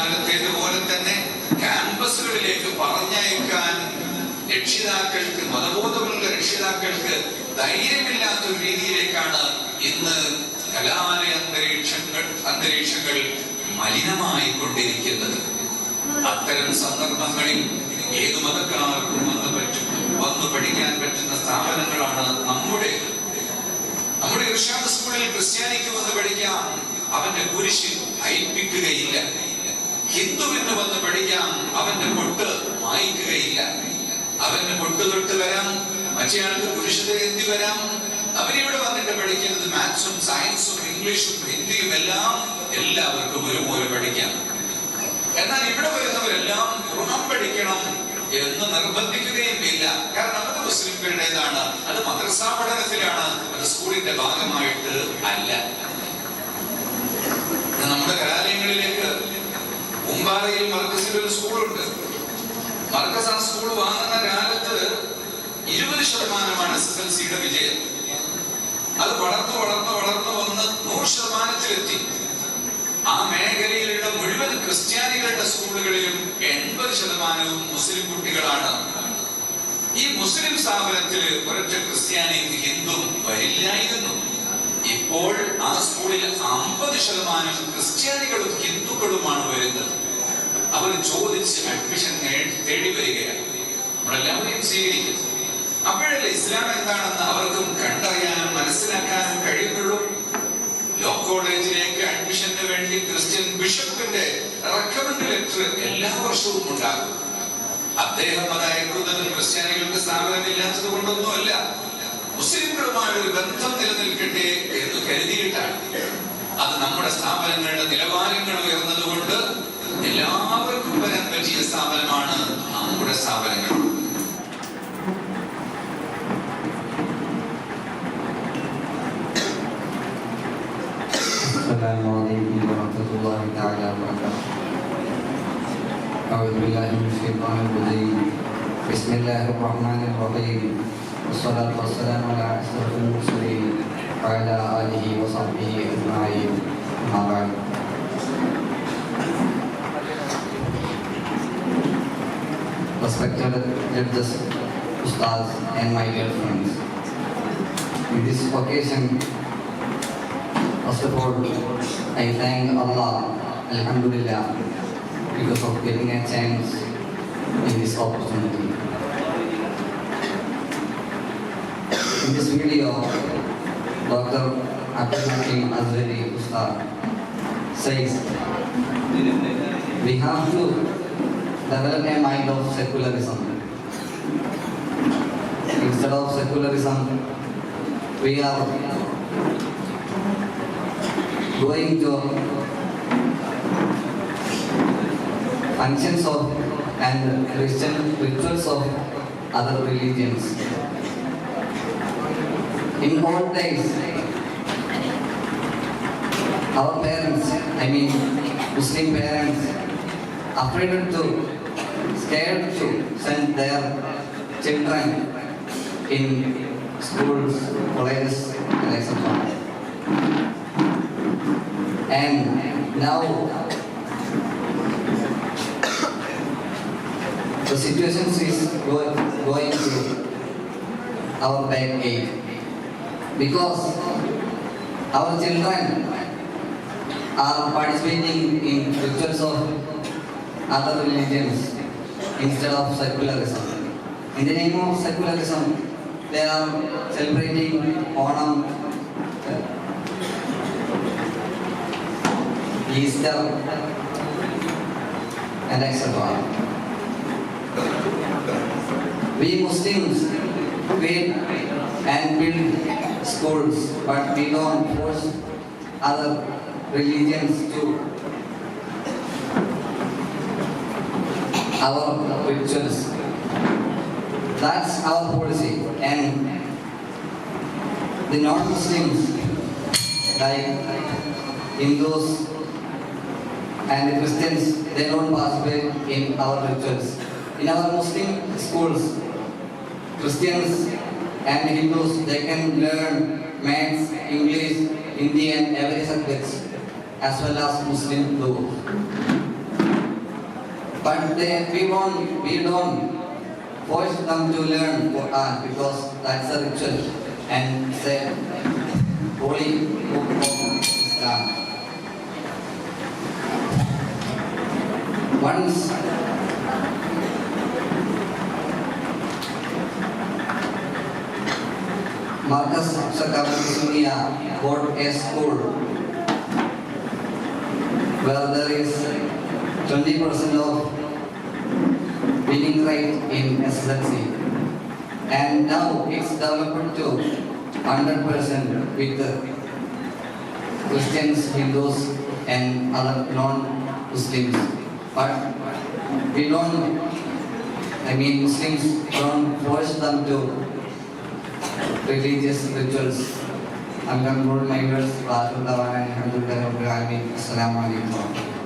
കാലത്തേതുപോലെ തന്നെ ക്യാമ്പസുകളിലേക്ക് പറഞ്ഞയക്കാൻ രക്ഷിതാക്കൾക്ക്, മതബോധമുള്ള രക്ഷിതാക്കൾക്ക് ധൈര്യമില്ലാത്തൊരു രീതിയിലേക്കാണ് ഇന്ന് കലാലയ അന്തരീക്ഷങ്ങൾ മലിനമായിക്കൊണ്ടിരിക്കുന്നത്. അത്തരം സന്ദർഭങ്ങളിൽ ഏതു മതക്കാർക്കും വന്നു പഠിക്കാൻ പറ്റുന്ന സ്ഥാപനങ്ങളാണ് നമ്മുടെ ഇർഷാദ് സ്കൂളിൽ ക്രിസ്ത്യാനിക്ക് വന്ന് പഠിക്കാം, അവന്റെ കുരിശ് അയപ്പിക്കുകയില്ല. ഹിന്ദുവിന് വന്ന് പഠിക്കാം, അവന്റെ പൊട്ട് മായ്ക്കുകയില്ല. അവന്റെ പൊട്ട് തൊട്ട് വരാം, മറ്റേയാൾക്ക് കുരിശ് എന്തി വരാം. അവരിവിടെ വന്നിട്ട് പഠിക്കുന്നത് മാത്സും സയൻസും ഇംഗ്ലീഷും ഹിന്ദിയും എല്ലാം എല്ലാവർക്കും ഒരുപോലെ പഠിക്കാം. എന്നാൽ ഇവിടെ വരുന്നവരെല്ലാം ഗുണം പഠിക്കണം എന്ന് നിർബന്ധിക്കുകയും ഇല്ല. കാരണം അത് മുസ്ലിംകളുടേതാണ്, അത് മദ്രസാ പഠനത്തിലാണ്, അത് സ്കൂളിന്റെ ഭാഗമായിട്ട് അല്ല. നമ്മുടെ കലാലയങ്ങളിലേക്ക് ഉമ്പാറയിൽ മർക്കസിൽ ഒരു സ്കൂളുണ്ട്. മർക്കസ് ആ സ്കൂൾ വാങ്ങുന്ന കാലത്ത് 20% SSLCയുടെ വിജയം. അത് വളർന്നു വന്ന് 100%-ലെത്തി. ആ മേഖലയിലുള്ള മുഴുവൻ ക്രിസ്ത്യാനികളുടെ സ്കൂളുകളിലും 80% മുസ്ലിം കുട്ടികളാണ്. ഈ മുസ്ലിം സ്ഥാപനത്തിൽ ഒരൊറ്റ ക്രിസ്ത്യാനിക്ക് ഹിന്ദു വരില്ലായിരുന്നു. ഇപ്പോൾ ആ സ്കൂളിൽ 50% ക്രിസ്ത്യാനികളും ഹിന്ദുക്കളുമാണ് വരുന്നത്. അവർ ചോദിച്ച് അഡ്മിഷൻ തേടി വരികയാണ്. നമ്മളെല്ലാവരെയും സ്വീകരിക്കുന്നു. അപ്പോഴല്ലേ ഇസ്ലാം എന്താണെന്ന് അവർക്കും കണ്ടറിയാനും മനസ്സിലാക്കാനും കഴിയുള്ളൂ. ലോ കോളേജിലേക്ക് അഡ്മിഷന് വേണ്ടി ക്രിസ്ത്യൻ ബിഷപ്പിന്റെ റെക്കമെൻഡ് ലെറ്റർ എല്ലാ വർഷവും ഉണ്ടാകും. അദ്ദേഹം അത് അയക്കുന്നത് ക്രിസ്ത്യാനികൾക്ക് സ്ഥാപനമില്ലാത്തത് കൊണ്ടൊന്നുമല്ല, മുസ്ലിംകളുമായ ഒരു ബന്ധം നിലനിൽക്കട്ടെ എന്ന് കരുതിയിട്ടാണ്. അത് നമ്മുടെ സ്ഥാപനങ്ങളുടെ നിലവാരങ്ങൾ ഉയർന്നതുകൊണ്ട് എല്ലാവർക്കും വരാൻ പറ്റിയ സ്ഥാപനമാണ് നമ്മുടെ സ്ഥാപനങ്ങൾ. السلام عليكم ورحمة الله تعالى وبركاته. أعوذ بالله من الشيطان الرجيم. بسم الله الرحمن الرحيم. والصلاة والسلام على أشرف المرسلين وعلى آله وصحبه أجمعين. أما بعد. Respected judges, ustads, and my dear friends, in this occasion, first of all, I thank Allah, Alhamdulillah, because of getting a chance in this opportunity. In this video, Dr. Abdul Hakim Azhari Ustad says, we have to develop a mind of secularism. Instead of secularism, we are going to functions of and Christian rituals of other religions. In old days, our parents, Muslim parents, scared to send their children in schools, colleges, and etc. And now the situation is going to our back age, because our children are participating in rituals of other religions instead of secularism. In the name of secularism, they are celebrating Onam, Easter, and etc. We Muslims create and build schools, but we don't force other religions to our rituals. That's our policy. And the non-Muslims, like Hindus and the Christians, they don't participate in our rituals. In our Muslim schools, Christians and Hindus, they can learn maths, English, Hindi, and every subjects, as well as Muslim law. But we don't force them to learn Quran because that's a ritual and it's a holy book of Islam. Once Marcus Sunia bought a school where there is 20% of winning rate in SSLC, and now it's developed to 100% with Christians, Hindus, and other non-Muslims. But Muslims don't force them to religious rituals. I'm concluding my words. Assalamu alaikum.